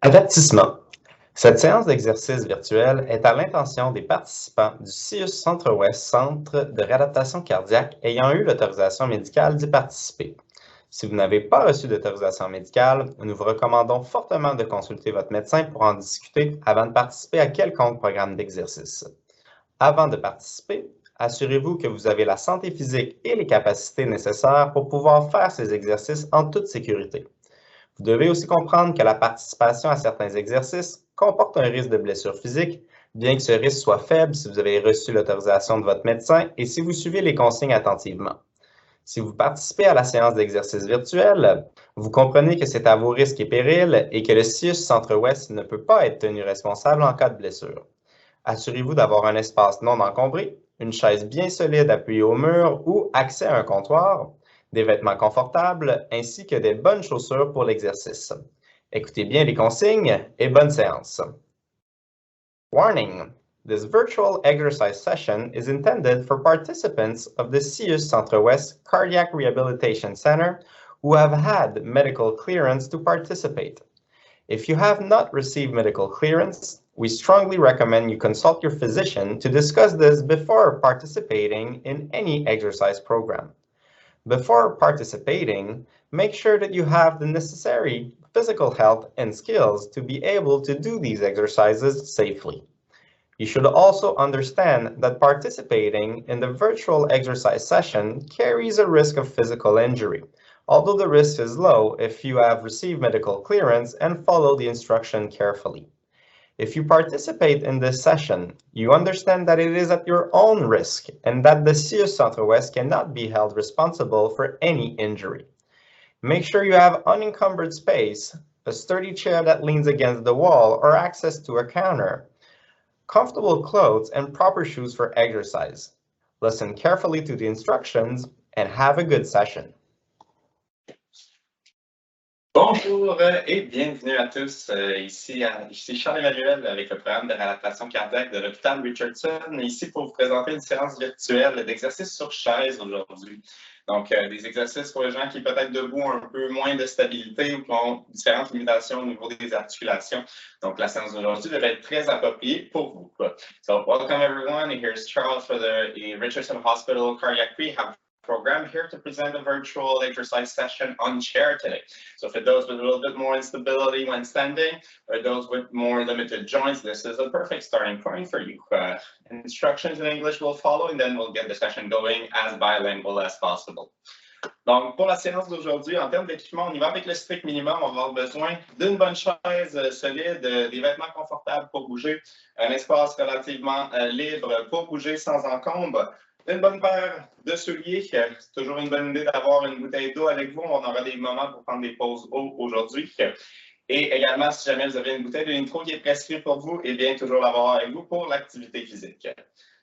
Avertissement. Cette séance d'exercice virtuel est à l'intention des participants du CIUS Centre-Ouest, Centre de réadaptation cardiaque, ayant eu l'autorisation médicale d'y participer. Si vous n'avez pas reçu d'autorisation médicale, nous vous recommandons fortement de consulter votre médecin pour en discuter avant de participer à quelconque programme d'exercice. Avant de participer, assurez-vous que vous avez la santé physique et les capacités nécessaires pour pouvoir faire ces exercices en toute sécurité. Vous devez aussi comprendre que la participation à certains exercices comporte un risque de blessure physique, bien que ce risque soit faible si vous avez reçu l'autorisation de votre médecin et si vous suivez les consignes attentivement. Si vous participez à la séance d'exercice virtuel, vous comprenez que c'est à vos risques et périls et que le CIUS Centre-Ouest ne peut pas être tenu responsable en cas de blessure. Assurez-vous d'avoir un espace non encombré, une chaise bien solide appuyée au mur ou accès à un comptoir, des vêtements confortables ainsi que des bonnes chaussures pour l'exercice. Écoutez bien les consignes et bonne séance. Warning! This virtual exercise session is intended for participants of the CIUS Centre-Ouest Cardiac Rehabilitation Center who have had medical clearance to participate. If you have not received medical clearance, we strongly recommend you consult your physician to discuss this before participating in any exercise program. Before participating, make sure that you have the necessary physical health and skills to be able to do these exercises safely. You should also understand that participating in the virtual exercise session carries a risk of physical injury, although the risk is low if you have received medical clearance and follow the instruction carefully. If you participate in this session, you understand that it is at your own risk and that the CIUS Centre-Ouest cannot be held responsible for any injury. Make sure you have unencumbered space, a sturdy chair that leans against the wall or access to a counter, comfortable clothes, and proper shoes for exercise. Listen carefully to the instructions and have a good session. Bonjour et bienvenue à tous. Ici Charles-Emmanuel avec le programme de réadaptation cardiaque de l'hôpital Richardson, ici pour vous présenter une séance virtuelle d'exercices sur chaise aujourd'hui. Donc, des exercices pour les gens qui peut-être debout ont un peu moins de stabilité ou qui ont différentes limitations au niveau des articulations. Donc, la séance d'aujourd'hui devrait être très appropriée pour vous. So, welcome everyone. Here's Charles for the Richardson Hospital Cardiac Rehab program here to present a virtual exercise session on chair today. So for those with a little bit more instability when standing, or those with more limited joints, this is a perfect starting point for you. Instructions in English will follow, and then we'll get the session going as bilingual as possible. Donc, pour la séance d'aujourd'hui, en termes d'équipement, on y va avec le strict minimum. On va avoir besoin d'une bonne chaise solide, des vêtements confortables pour bouger, un espace relativement libre pour bouger sans encombre, une bonne paire de souliers. C'est toujours une bonne idée d'avoir une bouteille d'eau avec vous. On aura des moments pour prendre des pauses eau aujourd'hui. Et également, si jamais vous avez une bouteille de nitro qui est prescrite pour vous, eh bien, toujours l'avoir avec vous pour l'activité physique.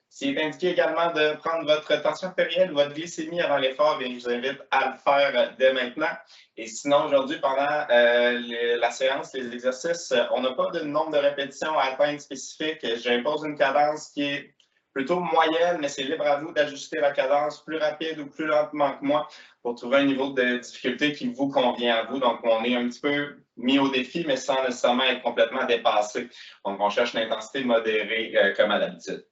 S'il est indiqué également de prendre votre tension artérielle ou votre glycémie avant l'effort, bien, je vous invite à le faire dès maintenant. Et sinon, aujourd'hui, pendant la séance, les exercices, on n'a pas de nombre de répétitions à atteindre spécifique. J'impose une cadence qui est plutôt moyenne, mais c'est libre à vous d'ajuster la cadence plus rapide ou plus lentement que moi pour trouver un niveau de difficulté qui vous convient à vous. Donc, on est un petit peu mis au défi, mais sans nécessairement être complètement dépassé. Donc, on cherche l'intensité modérée comme à l'habitude.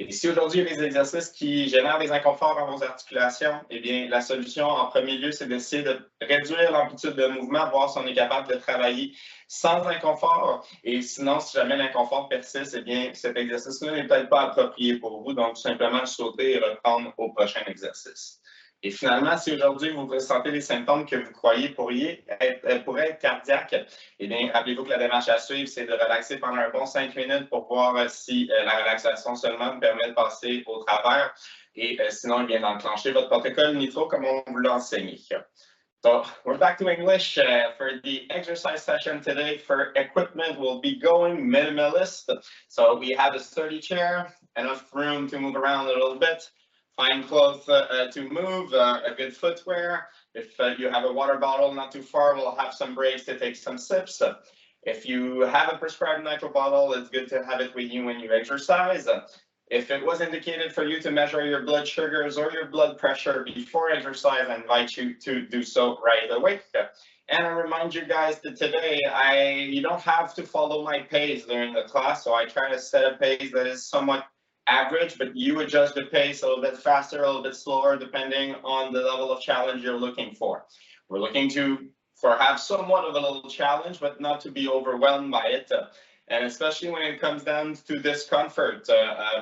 Et si aujourd'hui, il y a des exercices qui génèrent des inconforts dans vos articulations, eh bien, la solution en premier lieu, c'est d'essayer de réduire l'amplitude de mouvement, voir si on est capable de travailler sans inconfort. Et sinon, si jamais l'inconfort persiste, eh bien, cet exercice-là n'est peut-être pas approprié pour vous. Donc, tout simplement, sauter et reprendre au prochain exercice. Et finalement, si aujourd'hui vous ressentez les symptômes que vous croyez pourraient être cardiaques, eh bien, rappelez-vous que la démarche à suivre, c'est de relaxer pendant un bon 5 minutes pour voir si la relaxation seulement vous permet de passer au travers. Et sinon, eh bien, d'enclencher votre protocole nitro comme on vous l'a enseigné. So we're back to English for the exercise session today. For equipment, we'll be going minimalist. So we have a sturdy chair, enough room to move around a little bit. Fine clothes to move, a good footwear. If you have a water bottle not too far, we'll have some breaks to take some sips. If you have a prescribed nitro bottle, it's good to have it with you when you exercise. If it was indicated for you to measure your blood sugars or your blood pressure before exercise, I invite you to do so right away. And I remind you guys that today, you don't have to follow my pace during the class, so I try to set a pace that is somewhat average, but you adjust the pace a little bit faster, a little bit slower, depending on the level of challenge you're looking for. We're looking for have somewhat of a little challenge, but not to be overwhelmed by it. And especially when it comes down to discomfort,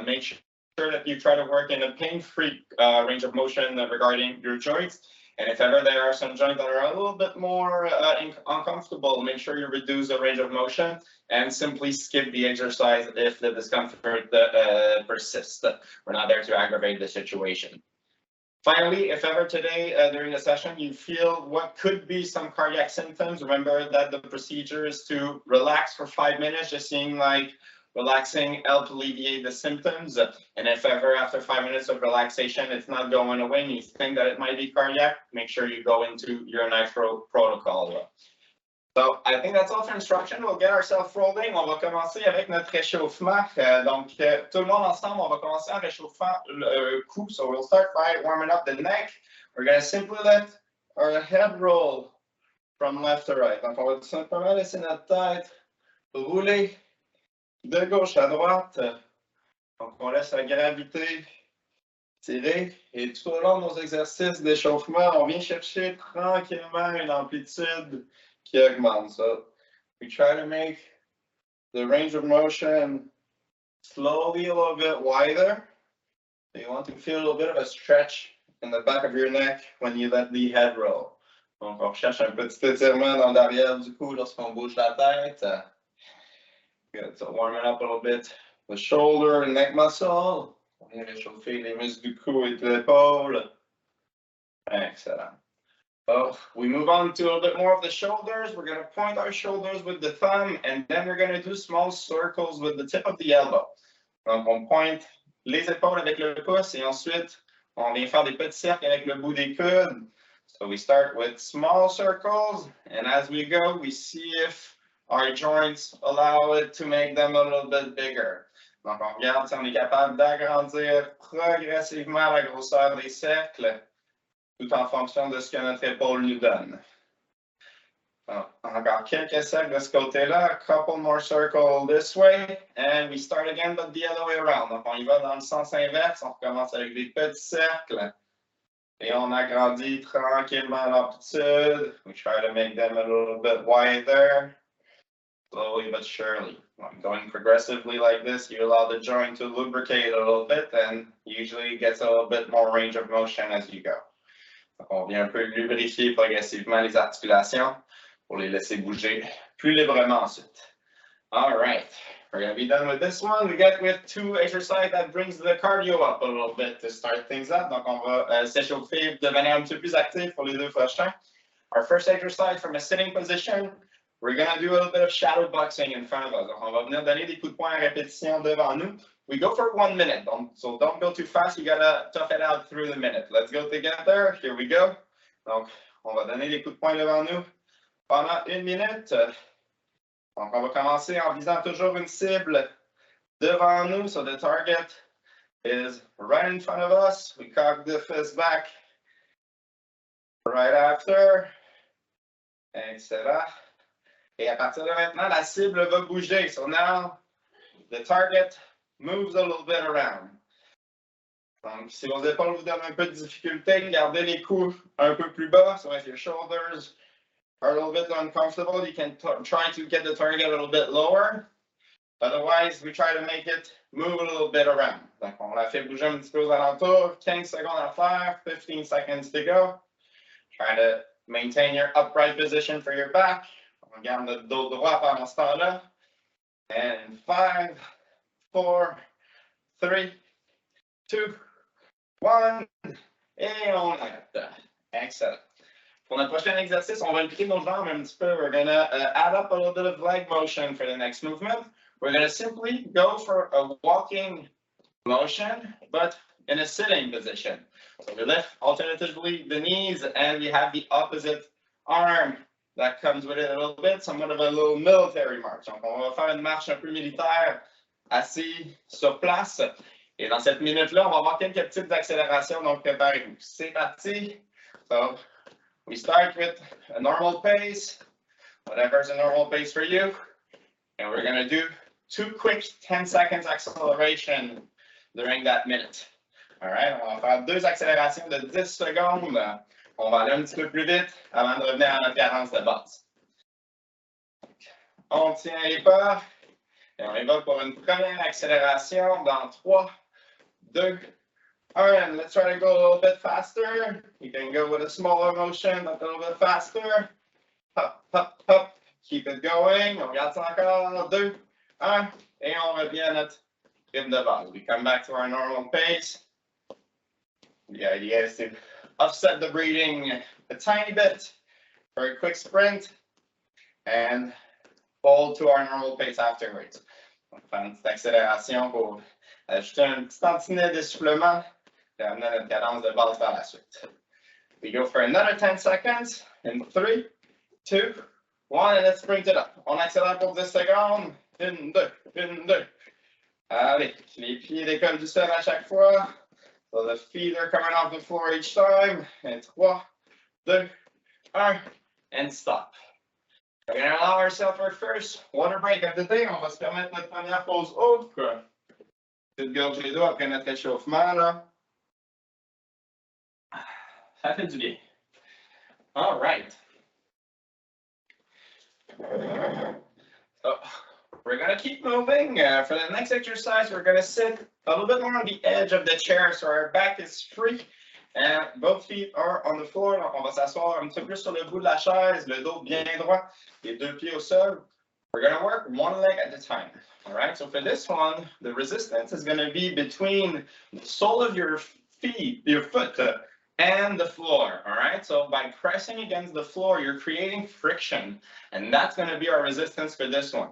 make sure that you try to work in a pain-free range of motion regarding your joints. And if ever there are some joints that are a little bit more uncomfortable, make sure you reduce the range of motion and simply skip the exercise if the discomfort persists. We're not there to aggravate the situation. Finally, if ever today during the session you feel what could be some cardiac symptoms, remember that the procedure is to relax for 5 minutes, just seeing like relaxing helps alleviate the symptoms. And if ever after 5 minutes of relaxation it's not going away and you think that it might be cardiac, make sure you go into your nitro protocol. So I think that's all for instruction. We'll get ourselves rolling. On va commencer avec notre réchauffement. Donc, tout le monde ensemble, on va commencer en réchauffant le cou. So we'll start by warming up the neck. We're going to simply let our head roll from left to right. Donc, on va tout simplement laisser notre tête rouler de gauche à droite. Donc, on laisse la gravité tirer. Et tout au long de nos exercices d'échauffement, on vient chercher tranquillement une amplitude qui augmente. So we try to make the range of motion slowly a little bit wider. So you want to feel a little bit of a stretch in the back of your neck when you let the head roll. Donc, on recherche un petit étirement dans l'arrière du cou lorsqu'on bouge la tête. Good. So warming up a little bit the shoulder and neck muscle. On vient réchauffer les muscles du cou et de l'épaule. Excellent. So we move on to a little bit more of the shoulders. We're going to point our shoulders with the thumb, and then we're going to do small circles with the tip of the elbow. Donc, on pointe les épaules avec le pouce, et ensuite, on vient faire des petits cercles avec le bout des coudes. So we start with small circles, and as we go, we see if our joints allow it to make them a little bit bigger. Donc, on regarde si on est capable d'agrandir progressivement la grosseur des cercles, tout en fonction de ce que notre épaule nous donne. Encore quelques cercles de ce côté-là, a couple more circles this way, and we start again, but the other way around. Donc, on y va dans le sens inverse, on recommence avec des petits cercles, et on agrandit tranquillement l'amplitude. We try to make them a little bit wider, slowly but surely. Going progressively like this, you allow the joint to lubricate a little bit, and usually it gets a little bit more range of motion as you go. Donc, on vient un peu lubrifier progressivement les articulations pour les laisser bouger plus librement ensuite. All right, we're going to be done with this one. We get with two exercises that brings the cardio up a little bit to start things up. Donc, on va s'échauffer, devenir un petit peu plus actif pour les deux prochains. Our first exercise from a sitting position, we're going to do a little bit of shadow boxing in front of us. Donc, on va venir donner des coups de poing à répétition devant nous. We go for 1 minute, so don't go too fast. You gotta tough it out through the minute. Let's go together. Here we go. Donc, on va donner des coups de poing devant nous pendant 1 minute. Donc, on va commencer en visant toujours une cible devant nous. So the target is right in front of us. We cock the fist back right after. Excellent. Et à partir de maintenant, la cible va bouger. So now the target moves a little bit around. Donc, si vos épaules vous donnent un peu de difficulté, gardez les coudes un peu plus bas. So if your shoulders are a little bit uncomfortable, you can try to get the target a little bit lower. Otherwise, we try to make it move a little bit around. Donc, on la fait bouger un petit peu aux alentours. 15 secondes à faire, 15 seconds to go. Try to maintain your upright position for your back. On garde le dos droit pendant ce temps-là. And 5, 4, 3, 2, 1, et on arrête. Excellent. Pour notre prochain exercice, on va impliquer nos jambes un petit peu. We're going to add up a little bit of leg motion for the next movement. We're going to simply go for a walking motion, but in a sitting position. So we lift alternatively the knees, and we have the opposite arm that comes with it a little bit, somewhat of a little military march. Donc, on va faire une marche un peu militaire assis sur place. Et dans cette minute-là, on va voir quelques petites accélérations, donc préparez-vous. C'est parti. So, we start with a normal pace, whatever's a normal pace for you. And we're going to do 2 quick 10 seconds acceleration during that minute. All right, on va faire 2 accélérations de 10 secondes. On va aller un petit peu plus vite avant de revenir à notre cadence de base. On tient les pas et on y va pour une première accélération dans 3, 2, 1. And let's try to go a little bit faster. You can go with a smaller motion, but a little bit faster. Hop, hop, hop. Keep it going. On regarde ça encore. 2, 1. Et on revient à notre rythme de base. We come back to our normal pace. The idea is to offset the breathing a tiny bit for a quick sprint and hold to our normal pace afterwards. On va faire une petite accélération pour ajouter un petit tantinet d'essoufflement et amener notre cadence de base par la suite. We go for another 10 seconds in 3, 2, 1, and let's sprint it up. On accélère pour 10 secondes. 1, 2, 1, 2. Allez, les pieds décollent du sol à chaque fois. So the feet are coming off the floor each time. And 3, 2, 1, and stop. We're going to allow ourselves our first water break of the day. On va se permettre notre première pause haute. Petite gorge les doigts après notre échauffement, là. Ça fait du bien. All right. So we're going to keep moving. For the next exercise, we're going to sit a little bit more on the edge of the chair so our back is free and both feet are on the floor. Donc, on va s'asseoir un petit peu plus sur le bout de la chaise, le dos bien droit, les 2 pieds au sol. We're going to work 1 leg at a time. All right, so for this one, the resistance is going to be between the sole of your feet, your foot, and the floor. All right, so by pressing against the floor, you're creating friction, and that's going to be our resistance for this one.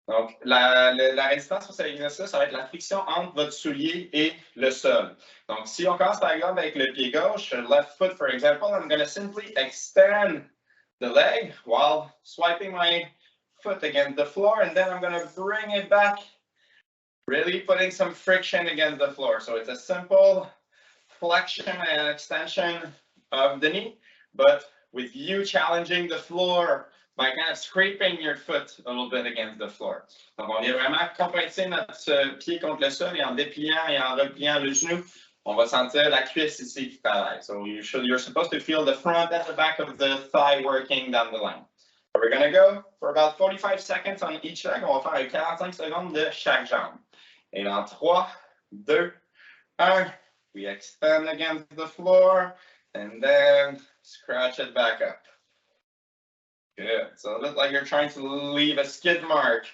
Donc, la résistance pour cet exercice, ça va être la friction entre votre soulier et le sol. Donc, si on commence par exemple avec le pied gauche, left foot for example, I'm going to simply extend the leg while swiping my foot against the floor, and then I'm going to bring it back, really putting some friction against the floor. So it's a simple flexion and extension of the knee, but with you challenging the floor by kind of scraping your foot a little bit against the floor. Donc, on vient vraiment compresser notre pied contre le sol et en dépliant et en repliant le genou, on va sentir la cuisse ici qui travaille. So you're supposed to feel the front and the back of the thigh working down the line. So we're going to go for about 45 seconds on each leg. On va faire 45 secondes de chaque jambe. Et dans 3, 2, 1, we extend against the floor and then scratch it back up. Good. So it looks like you're trying to leave a skid mark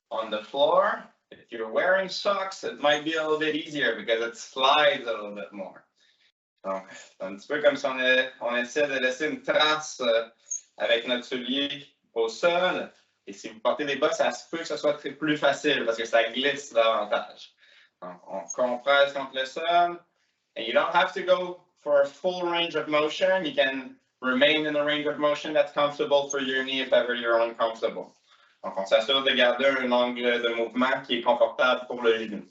on the floor. If you're wearing socks, it might be a little bit easier because it slides a little bit more. Donc, c'est un petit peu comme si on essaie de laisser une trace avec notre soulier au sol. Et si vous portez des bas, ça se peut que ce soit plus facile parce que ça glisse davantage. Donc, on compresse contre le sol. And you don't have to go for a full range of motion. You can remain in the range of motion that's comfortable for your knee if ever you're uncomfortable. Donc, on s'assure de garder un angle de mouvement qui est confortable pour le genou.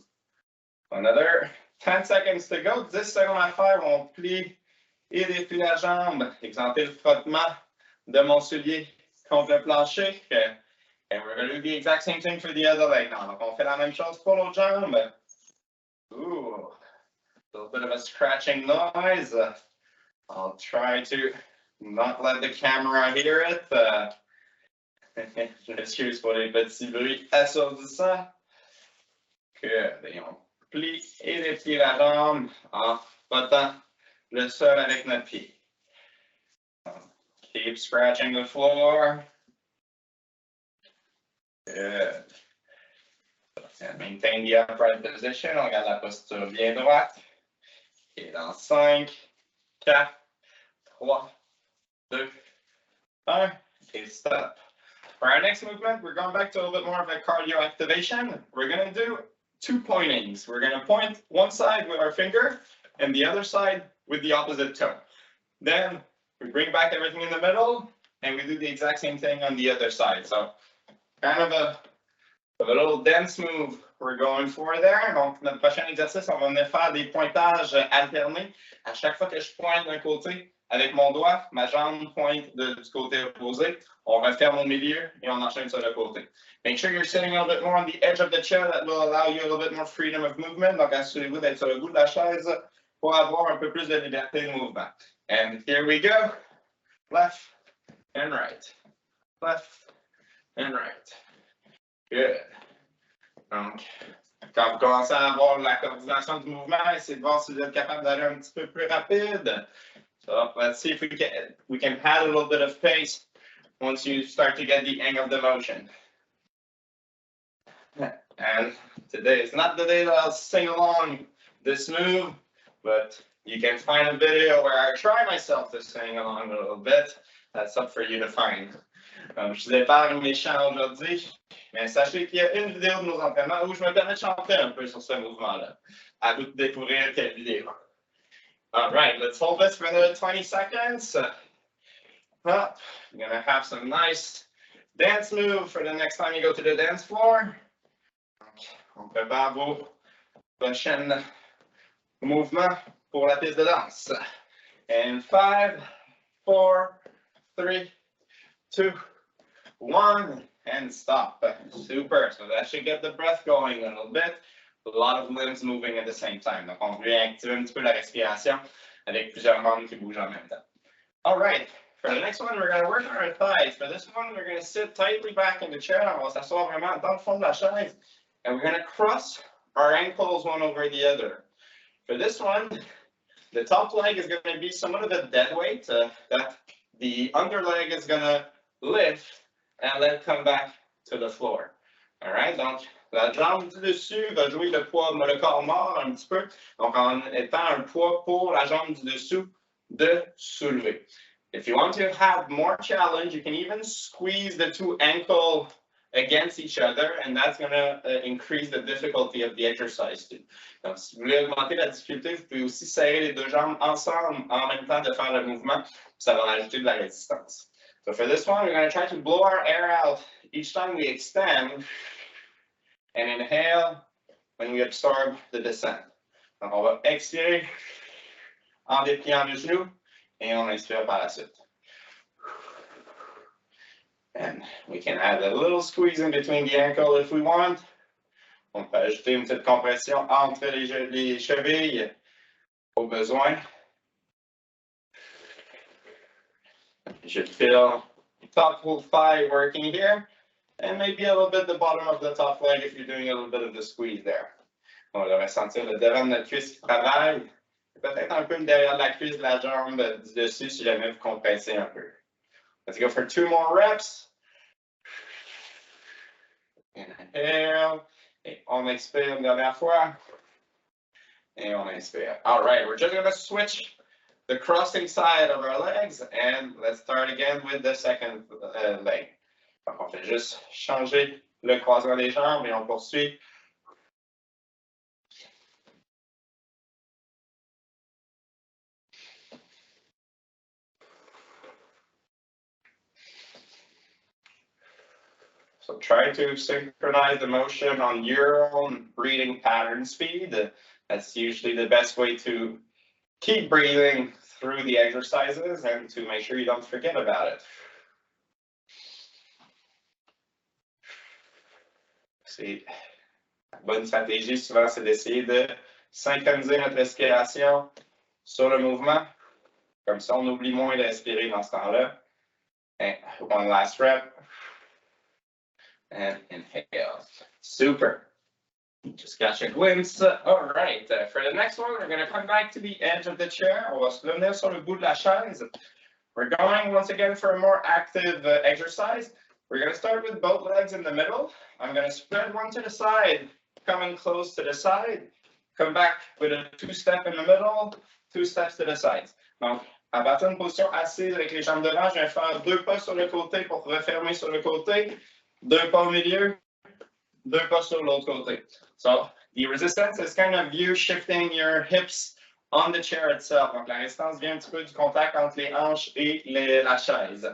Another 10 seconds to go. 10 secondes à faire. On plie et déplie la jambe. Exempter le frottement de mon soulier contre le plancher. And we're going to do the exact same thing for the other leg now. Donc, on fait la même chose pour l'autre jambe. Ooh, a little bit of a scratching noise. I'll try to not let the camera hear it. Je m'excuse pour les petits bruits assourdissants. Good. Et on plie et déplie la jambe en frottant le sol avec notre pied. Keep scratching the floor. Good. And maintain the upright position. On garde la posture bien droite. Et dans 5, 4, 3, 2, 1, et stop. For our next movement, we're going back to a little bit more of a cardio activation. We're going to do 2 pointings. We're going to point one side with our finger and the other side with the opposite toe. Then we bring back everything in the middle and we do the exact same thing on the other side. So kind of a A little dance move we're going for there. Donc, notre prochain exercice, on va venir faire des pointages alternés. À chaque fois que je pointe d'un côté avec mon doigt, ma jambe pointe du côté opposé. On referme au milieu et on enchaîne sur le côté. Make sure you're sitting a little bit more on the edge of the chair. That will allow you a little bit more freedom of movement. Donc, assurez-vous d'être sur le bout de la chaise pour avoir un peu plus de liberté de mouvement. And here we go. Left and right. Left and right. Good. Donc, quand vous commencez à avoir la coordination du mouvement, essayez de voir si vous êtes capable d'aller un petit peu plus rapide. So let's see if we can add a little bit of pace once you start to get the hang of the motion. And today is not the day that I'll sing along this move, but you can find a video where I try myself to sing along a little bit. That's up for you to find. Je vous épargne mes chants aujourd'hui, mais sachez qu'il y a une vidéo de nos entraînements où je me permets de chanter un peu sur ce mouvement-là. À vous de découvrir quelle vidéo. All right, let's hold this for another 20 seconds. Up. You're going to have some nice dance move for the next time you go to the dance floor. On prépare vos prochains mouvements pour la piste de danse. And 5, 4, 3, 2, 1, and stop. Super. So that should get the breath going a little bit. A lot of limbs moving at the same time. Donc, on veut activer un petit peu la respiration avec plusieurs membres qui bougent en même temps. All right. For the next one, we're going to work on our thighs. For this one, we're going to sit tightly back in the chair. On va s'asseoir vraiment dans le fond de la chaise. And we're going to cross our ankles one over the other. For this one, the top leg is going to be somewhat of a dead weight that the under leg is going to lift and then come back to the floor. All right? Donc, la jambe du dessus va jouer le poids, le corps mort un petit peu. Donc, en étant un poids pour la jambe du dessous de soulever. If you want to have more challenge, you can even squeeze the two ankles against each other, and that's going to increase the difficulty of the exercise too. Donc, si vous voulez augmenter la difficulté, vous pouvez aussi serrer les deux jambes ensemble en même temps de faire le mouvement. Ça va rajouter de la résistance. So for this one, we're going to try to blow our air out each time we extend and inhale when we absorb the descent. Donc, on va expirer en dépliant les genoux. Et on inspire par la suite. And we can add a little squeeze in between the ankle if we want. On peut ajouter une petite compression entre les chevilles au besoin. You should feel top thigh working here. And maybe a little bit the bottom of the top leg if you're doing a little bit of the squeeze there. On va sentir le devant de notre cuisse qui travaille. Peut-être un peu derrière la cuisse de la jambe du dessus si jamais vous compressez un peu. Let's go for 2 more reps. Inhale. Et on expire une dernière fois. Et on inspire. All right, we're just going to switch the crossing side of our legs. And let's start again with the second leg. Donc, on fait juste changer le croisement des jambes et on poursuit. So try to synchronize the motion on your own breathing pattern speed. That's usually the best way to keep breathing through the exercises and to make sure you don't forget about it. C'est la bonne stratégie souvent, c'est d'essayer de synchroniser notre respiration sur le mouvement. Comme ça, on oublie moins de respirer dans ce temps-là. And one last rep. And inhale. Super. Just got your glimpse. All right. For the next one, we're going to come back to the edge of the chair. On va se revenir sur le bout de la chaise. We're going once again for a more active exercise. We're going to start with both legs in the middle. I'm going to spread one to the side, coming close to the side. Come back with a 2-step in the middle, 2 steps to the sides. Donc, à partir d'une position assise avec les jambes devant, je vais faire 2 pas sur le côté pour refermer sur le côté. 2 pas au milieu, 2 pas sur l'autre côté. So the resistance is kind of you shifting your hips on the chair itself. Donc la résistance vient un petit peu du contact entre les hanches et la chaise.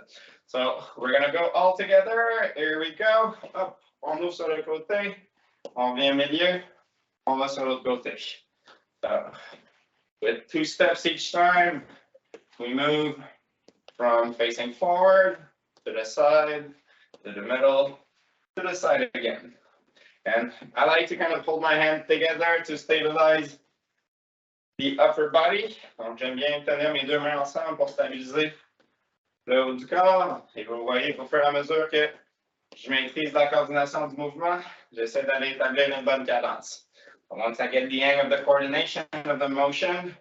So we're going to go all together. Here we go. Up, on ouvre sur le côté, on vient au milieu, on va sur l'autre côté. So, with 2 steps each time, we move from facing forward to the side, to the middle, to the side again. And I like to kind of hold my hand together to stabilize the upper body. Donc, j'aime bien tenir mes deux mains ensemble pour stabiliser le haut du corps. Et vous voyez, au fur et à mesure que je maîtrise la coordination du mouvement, j'essaie d'aller établir une bonne cadence. Once I get the hang of the coordination of the motion,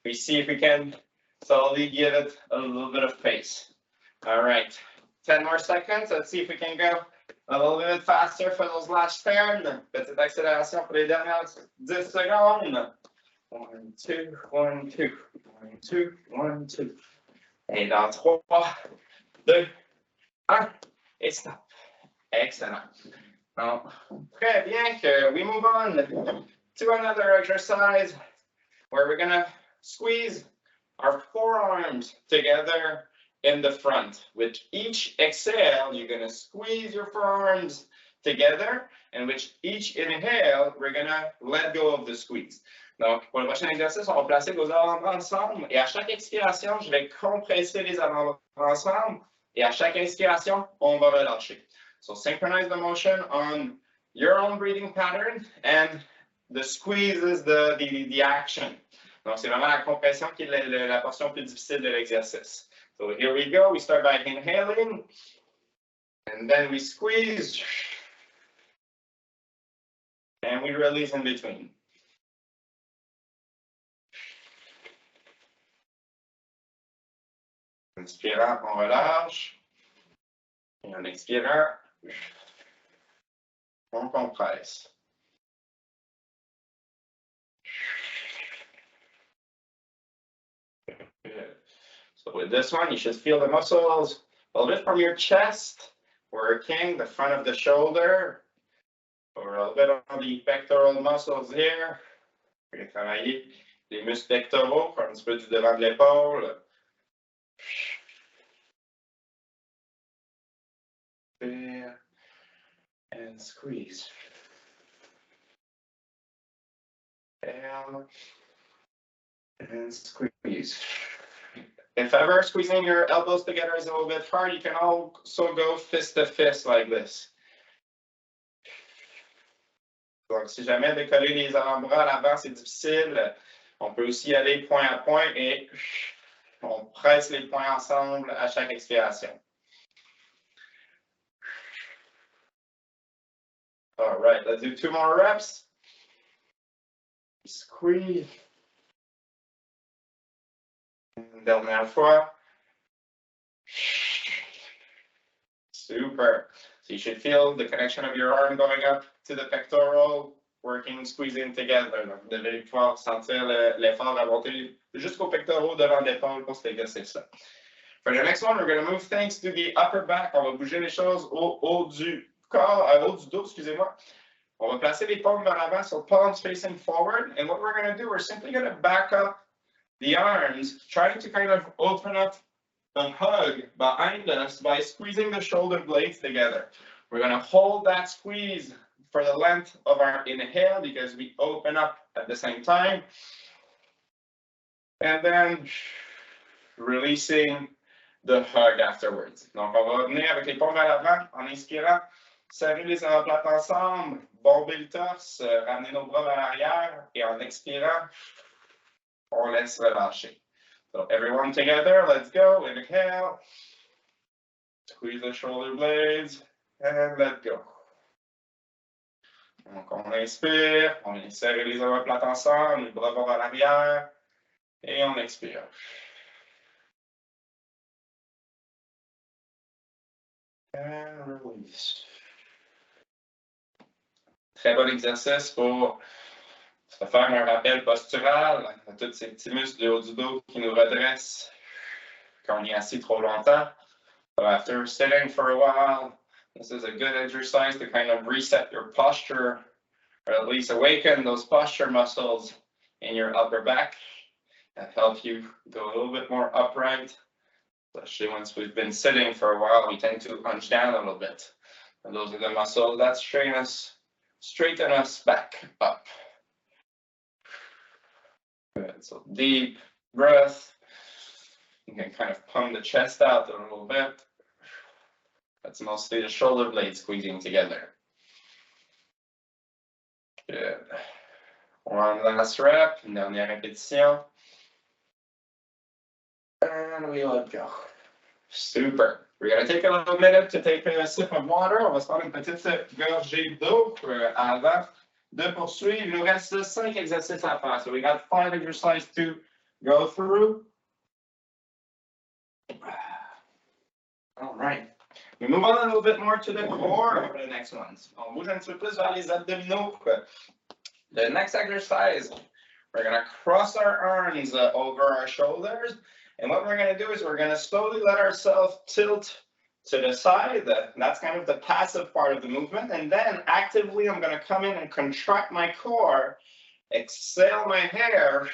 we see if we can slowly give it a little bit of pace. All right, 10 more seconds. Let's see if we can go a little bit faster for those last 10. Petite accélération pour les dernières 10 secondes. 1, 2, 1, 2, 1, 2, 1, 2. Et dans 3, 2, 1, et stop. Excellent. Donc, très bien que we move on to another exercise where we're going to squeeze our forearms together in the front. With each exhale, you're going to squeeze your forearms together, and with each inhale, we're going to let go of the squeeze. Donc, pour le prochain exercice, on va placer nos avant-bras ensemble, et à chaque expiration, je vais compresser les avant-bras ensemble, et à chaque inspiration, on va relâcher. So synchronize the motion on your own breathing pattern, and the squeeze is the action. Donc, c'est vraiment la compression qui est la portion plus difficile de l'exercice. So here we go. We start by inhaling, and then we squeeze, and we release in between. Inspirant, on relâche. Et en expirant, on compresse. Good. So with this one, you should feel the muscles a little bit from your chest, working the front of the shoulder, or a little bit on the pectoral muscles here. Vous pouvez travailler les muscles pectoraux, un petit peu du devant de l'épaule. And squeeze. And squeeze. If ever squeezing your elbows together is a little bit hard, you can also go fist to fist like this. Donc, si jamais décoller les avant-bras à l'avant, c'est difficile, on peut aussi aller point à point et on presse les poings ensemble à chaque expiration. All right, let's do 2 more reps. Squeeze. Dernière fois. Super. So you should feel the connection of your arm going up to the pectoral, working, squeezing together. Donc, vous devez pouvoir sentir l'effort à monter jusqu'au pectoral devant l'épaule pour cet exercice-là. For the next one, we're going to move things to the upper back. On va bouger les choses au haut du corps, au haut du dos, excusez-moi. On va placer les paumes vers l'avant, so palms facing forward. And what we're going to do, we're simply going to back up the arms, trying to kind of open up the hug behind us by squeezing the shoulder blades together. We're going to hold that squeeze for the length of our inhale because we open up at the same time. And then releasing the hug afterwards. Donc, on va revenir avec les paumes vers l'avant en inspirant. Serrer les omoplates ensemble, bomber le torse, ramener nos bras vers l'arrière et en expirant, on laisse relâcher. So everyone together, let's go. Inhale, squeeze the shoulder blades and let go. Donc on inspire, on vient serrer les omoplates ensemble, les bras vont vers l'arrière et on expire. And release. Très bon exercice pour se faire un rappel postural à tous ces petits muscles du haut du dos qui nous redressent quand on est assis trop longtemps. So after sitting for a while, this is a good exercise to kind of reset your posture, or at least awaken those posture muscles in your upper back and help you go a little bit more upright. Especially once we've been sitting for a while, we tend to hunch down a little bit. And those are the muscles that straighten us back up. Good. So deep breath. You can kind of pump the chest out a little bit. That's mostly the shoulder blades squeezing together. Good. One last rep, une dernière répétition. And we let go. Super. We're going to take a little minute to take a sip of water. On va se prendre une petite gorgée d'eau avant de poursuivre. Il nous reste 5 exercices à faire. So we got 5 exercises to go through. All right. We move on a little bit more to the core for the next ones. On bouge un petit peu plus vers les abdominaux. The next exercise, we're going to cross our arms over our shoulders. And what we're going to do is we're going to slowly let ourselves tilt to the side. That's kind of the passive part of the movement. And then actively, I'm going to come in and contract my core, exhale my hair,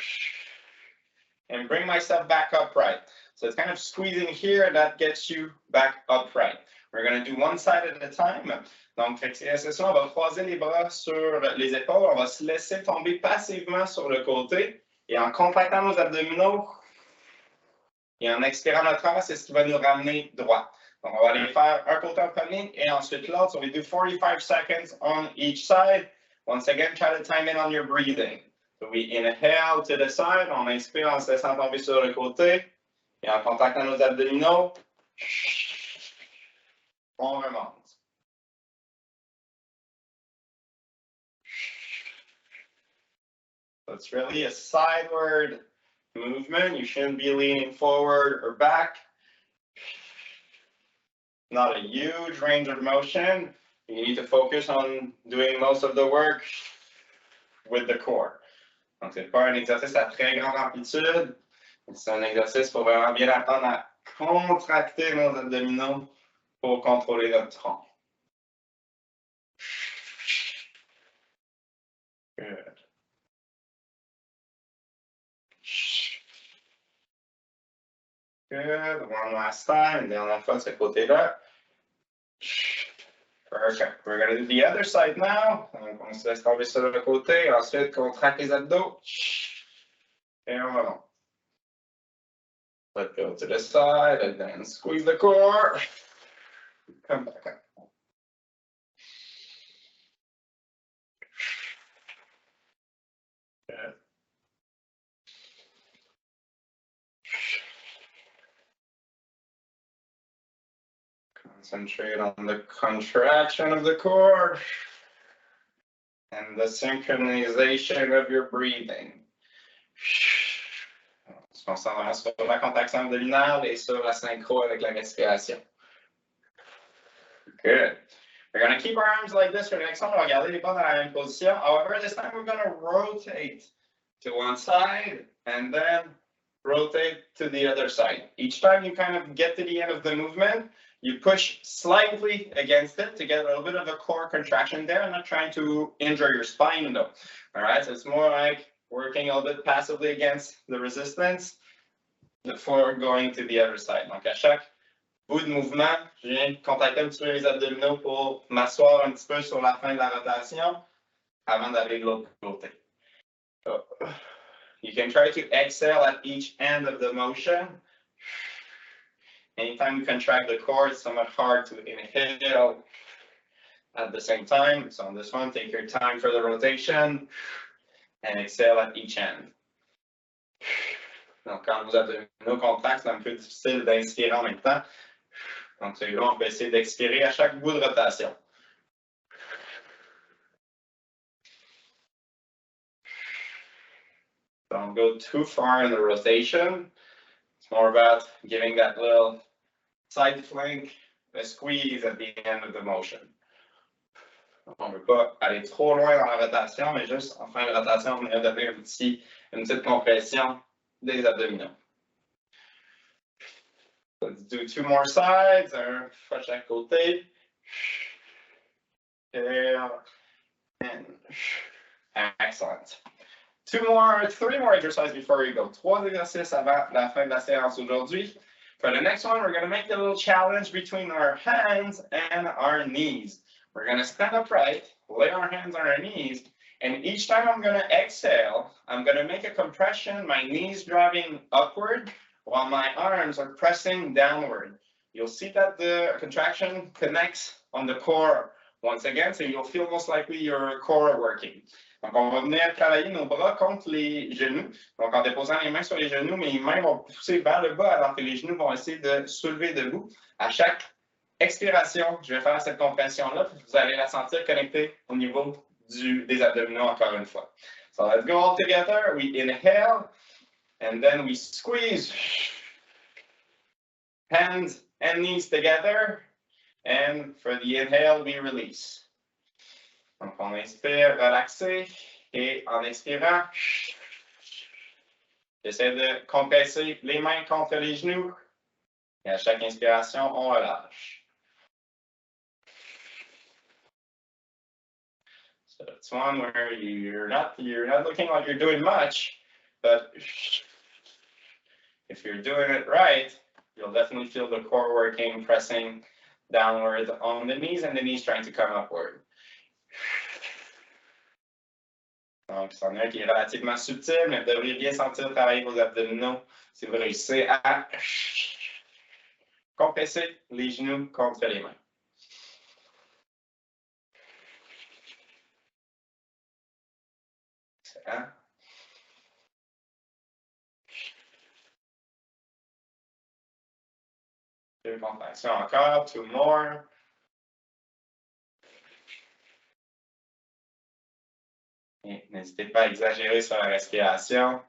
and bring myself back upright. So it's kind of squeezing here, and that gets you back upright. We're going to do one side at a time. Donc, c'est ça, on va croiser les bras sur les épaules. On va se laisser tomber passivement sur le côté. Et en contractant nos abdominaux, et en expirant notre air, c'est ce qui va nous ramener droit. Donc, on va aller faire un côté en premier et ensuite l'autre. So we do 45 seconds on each side. Once again, try to time in on your breathing. So we inhale to the side. On inspire en se laissant tomber sur le côté. Et en contractant nos abdominaux, on remonte. So it's really a sideward movement. You shouldn't be leaning forward or back. Not a huge range of motion. You need to focus on doing most of the work with the core. Donc, c'est pas un exercice à très grande amplitude. C'est un exercice pour vraiment bien apprendre à contracter nos abdominaux pour contrôler notre tronc. Good. Good. One last time. Dernière fois de ce côté-là. Perfect. We're going to do the other side now. Donc, on se laisse tomber sur le côté. Ensuite, contracte les abdos. Et on remonte. Let go to the side and then squeeze the core. Come back up. Good. Concentrate on the contraction of the core and the synchronization of your breathing. On se concentre sur la contraction abdominale et sur la synchro avec la respiration. Good. We're going to keep our arms like this for the next one. On va garder les bras dans la même position. However, this time we're going to rotate to one side and then rotate to the other side. Each time you kind of get to the end of the movement, you push slightly against it to get a little bit of a core contraction there. I'm not trying to injure your spine though. All right, so it's more like working a little bit passively against the resistance before going to the other side. Donc à chaque bout de mouvement, je viens contracter un petit peu les abdominaux pour m'asseoir un petit peu sur la fin de la rotation avant d'aller de l'autre côté. So, you can try to exhale at each end of the motion. Anytime you contract the core, it's somewhat hard to inhale at the same time. So on this one, take your time for the rotation and exhale at each end. Donc, quand vos abdominaux contractent, c'est un peu difficile d'inspirer en même temps. Donc, celui-là, on peut essayer d'expirer à chaque bout de rotation. Don't go too far in the rotation. It's more about giving that little side flank a squeeze at the end of the motion. On ne veut pas aller trop loin dans la rotation, mais juste en fin de rotation, on va donner une petite compression des abdominaux. Let's do 2 more sides, un fois chaque côté. And excellent. 3 more exercises before we go. 3 exercices avant la fin de la séance aujourd'hui. For the next one, we're going to make a little challenge between our hands and our knees. We're going to stand upright, lay our hands on our knees, and each time I'm going to exhale, I'm going to make a compression, my knees driving upward while my arms are pressing downward. You'll see that the contraction connects on the core once again, so you'll feel most likely your core working. Donc, on va venir travailler nos bras contre les genoux. Donc, en déposant les mains sur les genoux, mes mains vont pousser vers le bas alors que les genoux vont essayer de soulever debout. À chaque expiration, je vais faire cette compression-là, puis vous allez la sentir connectée au niveau des abdominaux encore une fois. So, let's go all together. We inhale, and then we squeeze. Hands and knees together. And for the inhale, we release. Donc, on inspire, relaxé, et en expirant, j'essaie de compresser les mains contre les genoux, et à chaque inspiration, on relâche. So it's one where you're not looking like you're doing much, but if you're doing it right, you'll definitely feel the core working, pressing downward on the knees and the knees trying to come upward. Donc, c'en est un qui est relativement subtil, mais vous devriez bien sentir travailler vos abdominaux si vous réussissez à compresser les genoux contre les mains. Excellent. Deux contractions encore, two more. N'hésitez pas à exagérer sur la respiration.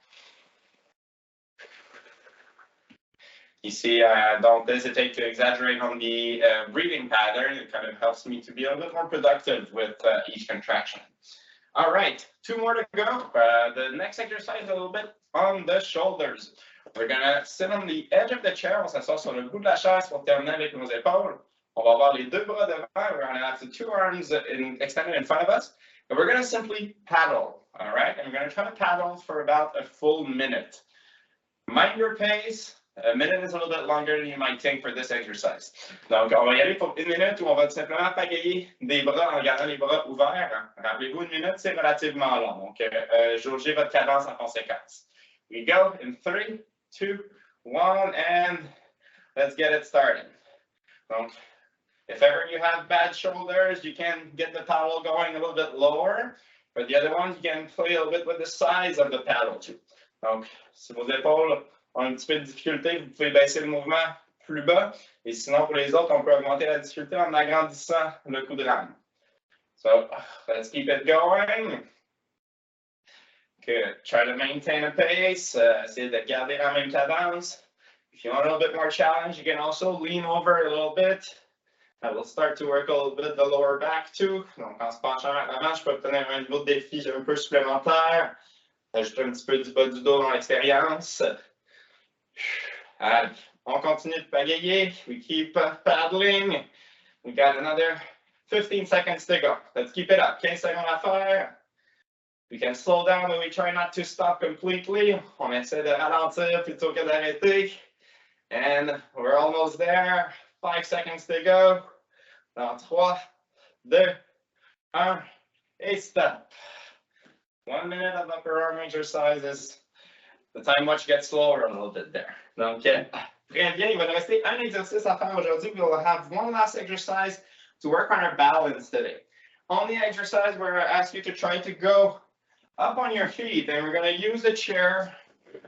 Ici, don't hesitate to exaggerate on the breathing pattern. It kind of helps me to be a little more productive with each contraction. All right, two more to go. The next exercise is a little bit on the shoulders. We're going to sit on the edge of the chair. On s'assoit sur le bout de la chaise pour terminer avec nos épaules. On va avoir les deux bras devant. We're going to have the two arms extended in front of us. And we're going to simply paddle, all right? And we're going to try to paddle for about a full minute. Mind your pace. A minute is a little bit longer than you might think for this exercise. Donc, on va y aller pour une minute où on va simplement pagayer des bras en gardant les bras ouverts. Rappelez-vous, une minute, c'est relativement long. Donc, jaugez votre cadence en conséquence. We go in 3, 2, 1, and let's get it started. Donc, if ever you have bad shoulders, you can get the paddle going a little bit lower. For the other ones, you can play a little bit with the size of the paddle too. Donc, si vos épaules ont un petit peu de difficulté, vous pouvez baisser le mouvement plus bas. Et sinon, pour les autres, on peut augmenter la difficulté en agrandissant le coup de rame. So, let's keep it going. Good. Try to maintain a pace. Essayez de garder la même cadence. If you want a little bit more challenge, you can also lean over a little bit. I will start to work a little bit the lower back too. Donc, en se penchant vers l'avant, je peux obtenir un niveau de défi un peu supplémentaire. Ajouter un petit peu du bas du dos dans l'expérience. Allez, on continue de pagayer. We keep paddling. We got another 15 seconds to go. Let's keep it up. 15 secondes à faire. We can slow down, but we try not to stop completely. On essaie de ralentir plutôt que d'arrêter. And we're almost there. 5 seconds to go. Dans 3, 2, 1, et stop. 1 minute of upper arm exercises. The time watch gets slower a little bit there. Donc, très bien. Il va nous rester un exercice à faire aujourd'hui. We'll have one last exercise to work on our balance today. On the exercise where I ask you to try to go up on your feet, and we're going to use the chair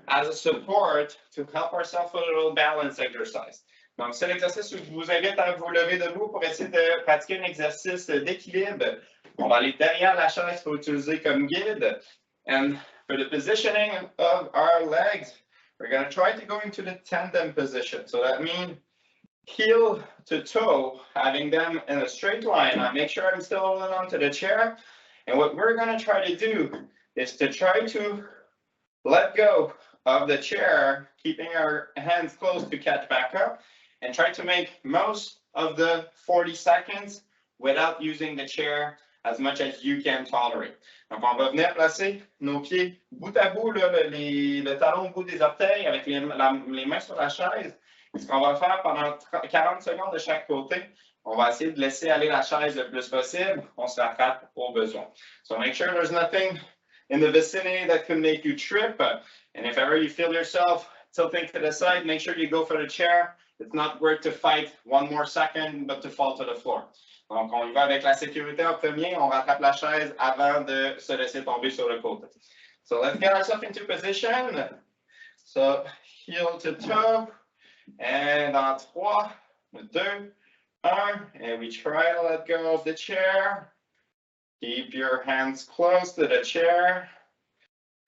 as a support to help ourselves with a little balance exercise. Donc, c'est l'exercice où je vous invite à vous lever debout pour essayer de pratiquer un exercice d'équilibre. On va aller derrière la chaise pour utiliser comme guide. And for the positioning of our legs, we're going to try to go into the tandem position. So that means heel to toe, having them in a straight line. I make sure I'm still holding on to the chair. And what we're going to try to do is to try to let go of the chair, keeping our hands closed to catch back up, and try to make most of the 40 seconds without using the chair as much as you can tolerate. Donc, on va venir placer nos pieds bout à bout, là, le talon au bout des orteils avec les mains sur la chaise. Ce qu'on va faire pendant 40 secondes de chaque côté, on va essayer de laisser aller la chaise le plus possible. On se rattrape au besoin. So make sure there's nothing in the vicinity that could make you trip. And if ever you feel yourself tilting to the side, make sure you go for the chair. It's not worth to fight one more second, but to fall to the floor. Donc, on y va avec la sécurité en premier. On rattrape la chaise avant de se laisser tomber sur le côté. So let's get ourselves into position. So heel to toe. And on 3, 2, 1, and we try to let go of the chair. Keep your hands close to the chair.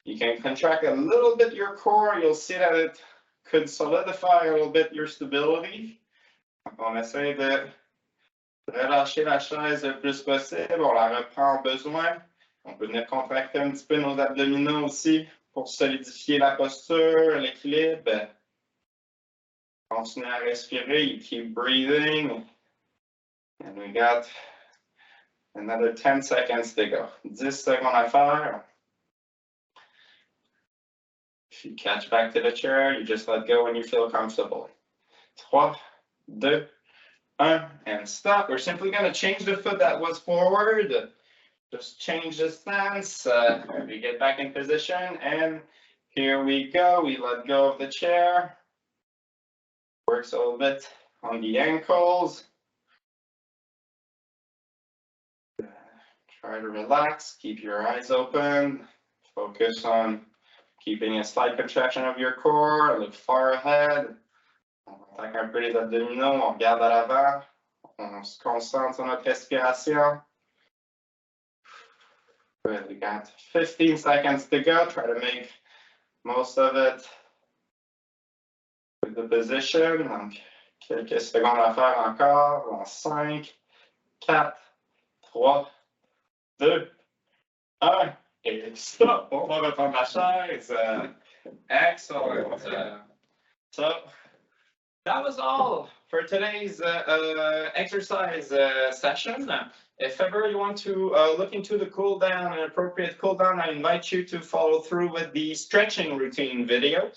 You can contract a little bit your core. You'll see that it could solidify a little bit your stability. On essaie de relâcher la chaise le plus possible. On la reprend au besoin. On peut venir contracter un petit peu nos abdominaux aussi pour solidifier la posture, l'équilibre. Continue à respirer, you keep breathing. And we got another 10 seconds to go. 10 secondes à faire. If you catch back to the chair, you just let go when you feel comfortable. 3, 2, 1, and stop. We're simply going to change the foot that was forward. Just change the stance. We get back in position, and here we go. We let go of the chair. Works a little bit on the ankles. Try to relax, keep your eyes open. Focus on keeping a slight contraction of your core, look far ahead. On attaque un peu les abdominaux, on regarde à l'avant. On se concentre sur notre respiration. Good, we got 15 seconds to go. Try to make most of it with the position. Donc, quelques secondes à faire encore. En 5, 4, 3, 2, 1, et stop! On va reprendre la chaise. Excellent. So that was all for today's exercise session. If ever you want to look into the cool down, an appropriate cool down, I invite you to follow through with the stretching routine video.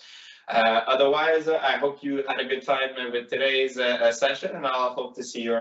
Otherwise, I hope you had a good time with today's session, and I'll hope to see you